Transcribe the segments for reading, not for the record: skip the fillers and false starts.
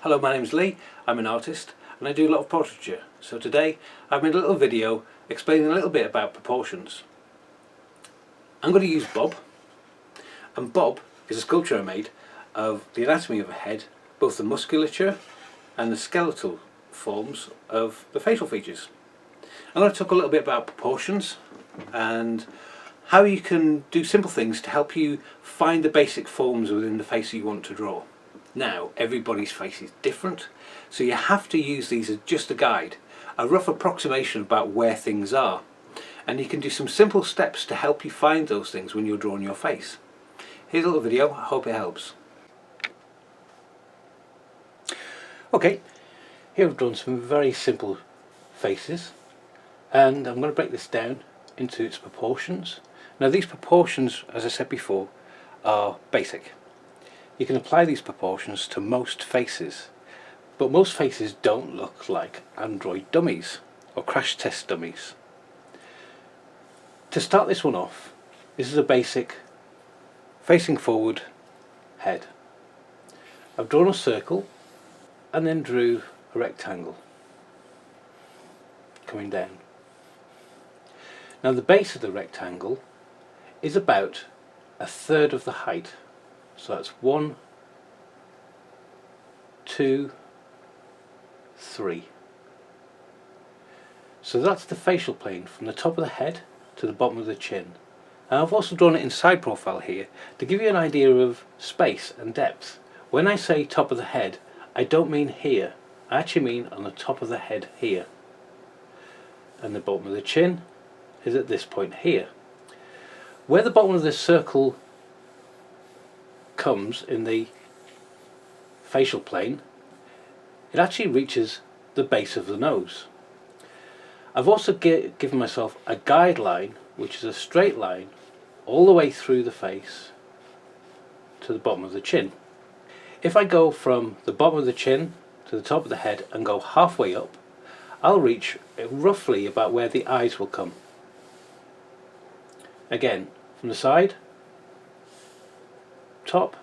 Hello, my name's Lee, I'm an artist and I do a lot of portraiture. So today I've made a little video explaining a little bit about proportions. I'm going to use Bob, and Bob is a sculpture I made of the anatomy of a head, both the musculature and the skeletal forms of the facial features. I'm going to talk a little bit about proportions and how you can do simple things to help you find the basic forms within the face that you want to draw. Now, everybody's face is different, so you have to use these as just a guide, a rough approximation about where things are. And you can do some simple steps to help you find those things when you're drawing your face. Here's a little video, I hope it helps. Okay, here I've drawn some very simple faces, and I'm going to break this down into its proportions. Now these proportions, as I said before, are basic. You can apply these proportions to most faces, but most faces don't look like Android dummies or crash test dummies. To start this one off, this is a basic facing forward head. I've drawn a circle and then drew a rectangle coming down. Now the base of the rectangle is about a third of the height. So that's 1, 2, 3. So that's the facial plane from the top of the head to the bottom of the chin. And I've also drawn it in side profile here to give you an idea of space and depth. When I say top of the head, I don't mean here. I actually mean on the top of the head here. And the bottom of the chin is at this point here. Where the bottom of this circle comes in the facial plane, it actually reaches the base of the nose. I've also given myself a guideline, which is a straight line all the way through the face to the bottom of the chin. If I go from the bottom of the chin to the top of the head and go halfway up, I'll reach roughly about where the eyes will come. Again, from the side, top,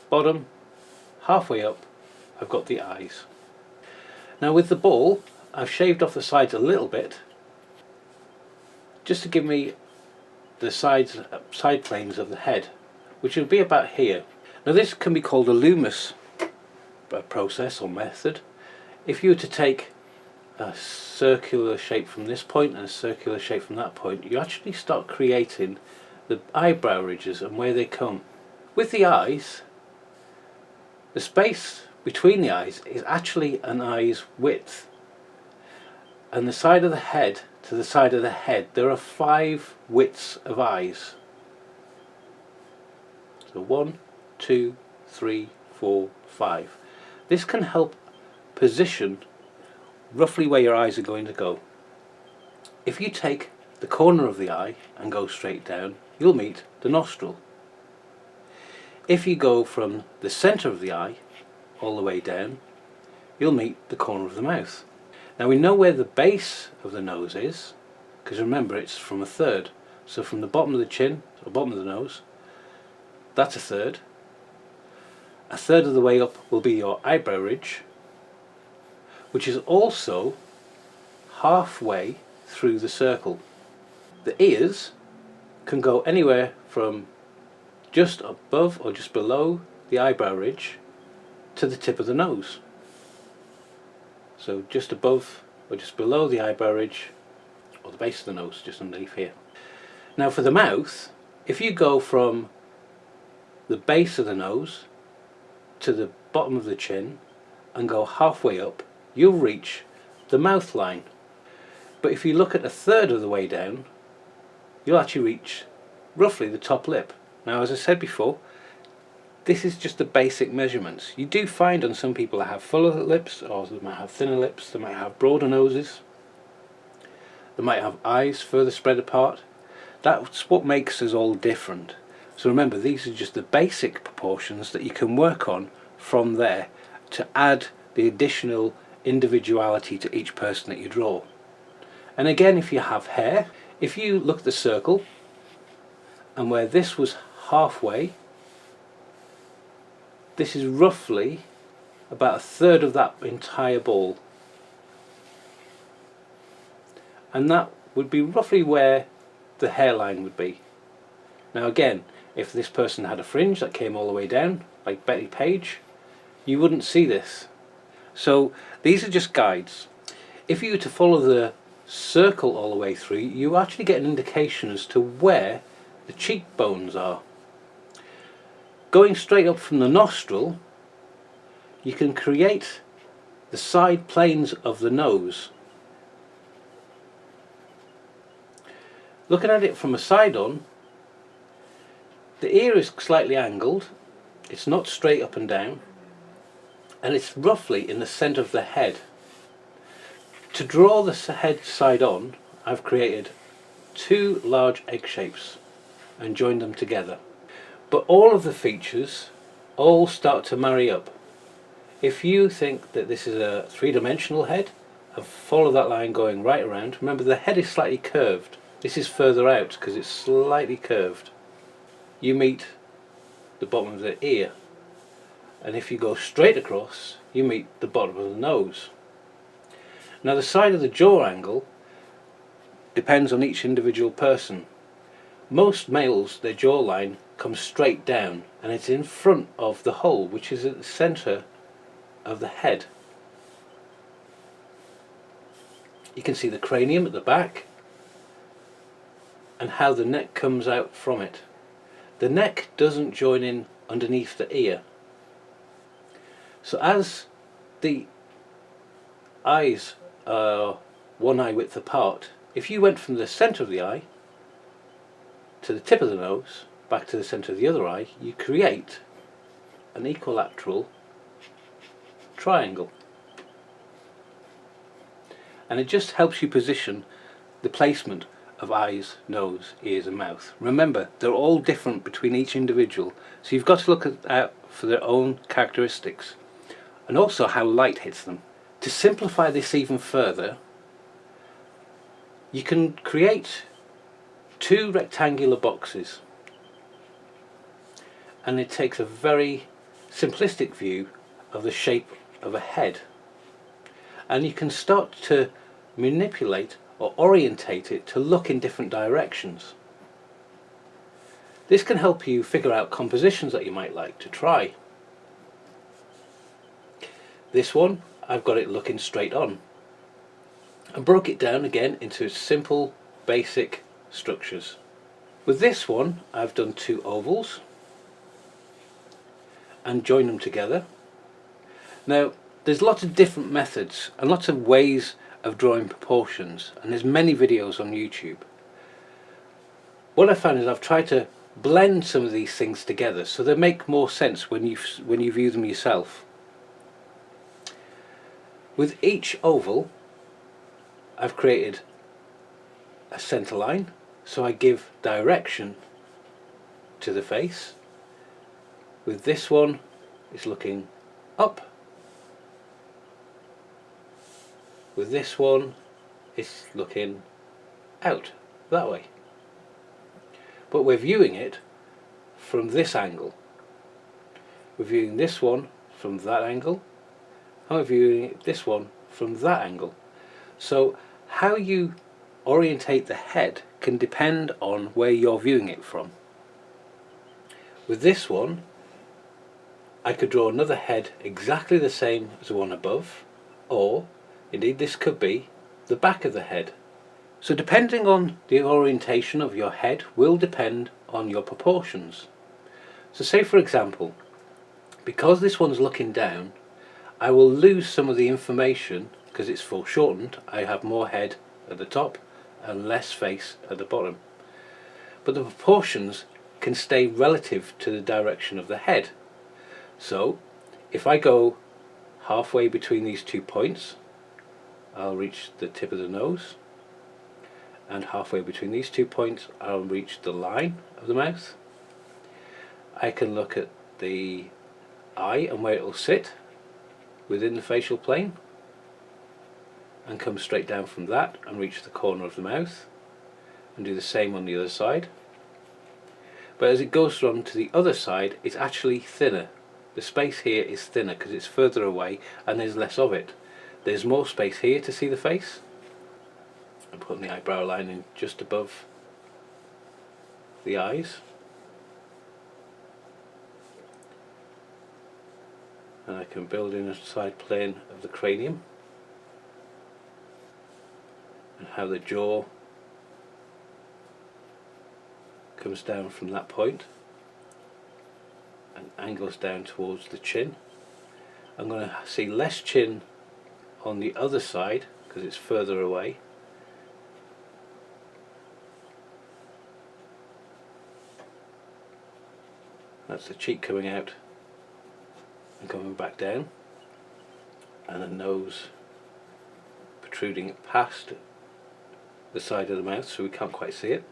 bottom, halfway up, I've got the eyes. Now with the ball, I've shaved off the sides a little bit just to give me the side planes of the head, which will be about here. Now this can be called a Loomis process or method. If you were to take a circular shape from this point and a circular shape from that point, you actually start creating the eyebrow ridges and where they come. With the eyes, the space between the eyes is actually an eye's width, and the side of the head to the side of the head there are 5 widths of eyes. So 1, 2, 3, 4, 5. This can help position roughly where your eyes are going to go. If you take the corner of the eye and go straight down, you'll meet the nostril. If you go from the centre of the eye all the way down, you'll meet the corner of the mouth. Now we know where the base of the nose is, because remember it's from a third. So from the bottom of the chin, or bottom of the nose, that's a third. A third of the way up will be your eyebrow ridge, which is also halfway through the circle. The ears can go anywhere from just above or just below the eyebrow ridge to the tip of the nose. So just above or just below the eyebrow ridge, or the base of the nose, just underneath here. Now for the mouth, if you go from the base of the nose to the bottom of the chin and go halfway up, you'll reach the mouth line. But if you look at a third of the way down, you'll actually reach roughly the top lip. Now as I said before, this is just the basic measurements. You do find on some people that have fuller lips, or they might have thinner lips, they might have broader noses, they might have eyes further spread apart. That's what makes us all different. So remember, these are just the basic proportions that you can work on from there to add the additional individuality to each person that you draw. And again, if you have hair, if you look at the circle and where this was halfway, this is roughly about a third of that entire ball, and that would be roughly where the hairline would be. Now again, if this person had a fringe that came all the way down, like Betty Page, you wouldn't see this. So these are just guides. If you were to follow the circle all the way through, you actually get an indication as to where the cheekbones are. Going straight up from the nostril, you can create the side planes of the nose. Looking at it from a side on, the ear is slightly angled, it's not straight up and down, and it's roughly in the centre of the head. To draw the head side on, I've created two large egg shapes and joined them together. But all of the features all start to marry up. If you think that this is a three-dimensional head and follow that line going right around, remember the head is slightly curved. This is further out because it's slightly curved. You meet the bottom of the ear, and if you go straight across, you meet the bottom of the nose. Now the side of the jaw angle depends on each individual person. Most males, their jawline comes straight down and it's in front of the hole, which is at the centre of the head. You can see the cranium at the back and how the neck comes out from it. The neck doesn't join in underneath the ear. So as the eyes are one eye width apart, if you went from the centre of the eye to the tip of the nose, back to the centre of the other eye, you create an equilateral triangle. And it just helps you position the placement of eyes, nose, ears and mouth. Remember, they're all different between each individual, so you've got to look out for their own characteristics and also how light hits them. To simplify this even further, you can create two rectangular boxes, and it takes a very simplistic view of the shape of a head, and you can start to manipulate or orientate it to look in different directions. This can help you figure out compositions that you might like to try. This one, I've got it looking straight on and broke it down again into simple basic structures. With this one, I've done two ovals and joined them together. Now there's lots of different methods and lots of ways of drawing proportions, and there's many videos on YouTube. What I found is I've tried to blend some of these things together so they make more sense when you view them yourself. With each oval I've created a centre line, so I give direction to the face. With this one, it's looking up. With this one, it's looking out that way. But we're viewing it from this angle. We're viewing this one from that angle, and we're viewing this one from that angle. So how you orientate the head can depend on where you're viewing it from. With this one, I could draw another head exactly the same as the one above, or indeed this could be the back of the head. So depending on the orientation of your head will depend on your proportions. So say for example, because this one's looking down, I will lose some of the information because it's foreshortened. I have more head at the top and less face at the bottom. But the proportions can stay relative to the direction of the head. So if I go halfway between these 2 points, I'll reach the tip of the nose, and halfway between these 2 points I'll reach the line of the mouth. I can look at the eye and where it will sit within the facial plane and come straight down from that and reach the corner of the mouth, and do the same on the other side. But as it goes on to the other side, it's actually thinner. The space here is thinner because it's further away and there's less of it. There's more space here to see the face. I'm putting the eyebrow line in just above the eyes. And I can build in a side plane of the cranium and how the jaw comes down from that point and angles down towards the chin. I'm going to see less chin on the other side because it's further away. That's the cheek coming out and coming back down, and the nose protruding past the side of the mouth so we can't quite see it.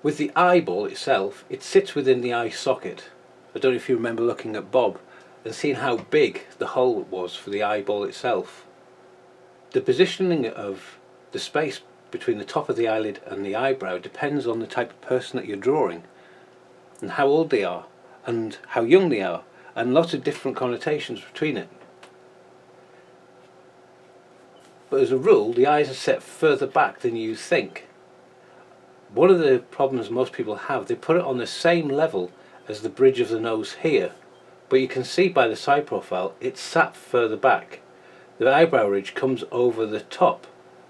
With the eyeball itself, it sits within the eye socket. I don't know if you remember looking at Bob and seeing how big the hole was for the eyeball itself. The positioning of the space between the top of the eyelid and the eyebrow depends on the type of person that you're drawing and how old they are and how young they are, and lots of different connotations between it. But as a rule, the eyes are set further back than you think. One of the problems most people have, they put it on the same level as the bridge of the nose here, but you can see by the side profile it's sat further back. The eyebrow ridge comes over the top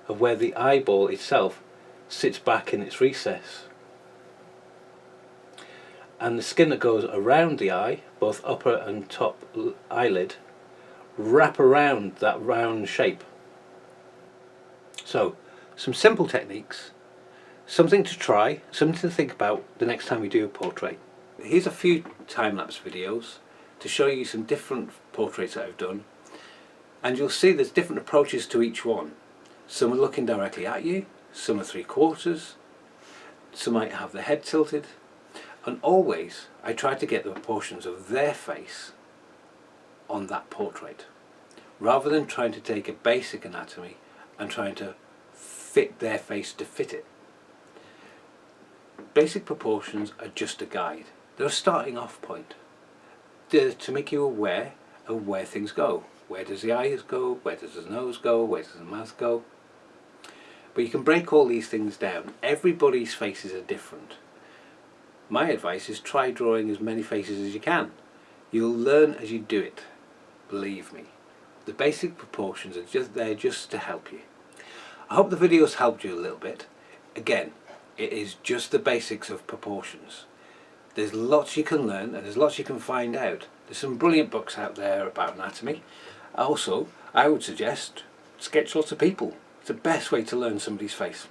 of where the eyeball itself sits back in its recess. And the skin that goes around the eye, both upper and top eyelid, wrap around that round shape. So, some simple techniques, something to try, something to think about the next time you do a portrait. Here's a few time-lapse videos to show you some different portraits that I've done, and you'll see there's different approaches to each one. Some are looking directly at you, some are 3/4, some might have the head tilted, and always I try to get the proportions of their face on that portrait, rather than trying to take a basic anatomy and trying to fit their face to fit it. Basic proportions are just a guide. They're a starting off point. They're to make you aware of where things go. Where does the eyes go? Where does the nose go? Where does the mouth go? But you can break all these things down. Everybody's faces are different. My advice is try drawing as many faces as you can. You'll learn as you do it. Believe me. The basic proportions are just there just to help you. I hope the video's helped you a little bit. Again, it is just the basics of proportions. There's lots you can learn and there's lots you can find out. There's some brilliant books out there about anatomy. Also, I would suggest sketch lots of people. It's the best way to learn somebody's face.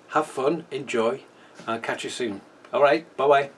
Have fun, enjoy, and I'll catch you soon. Alright, bye bye.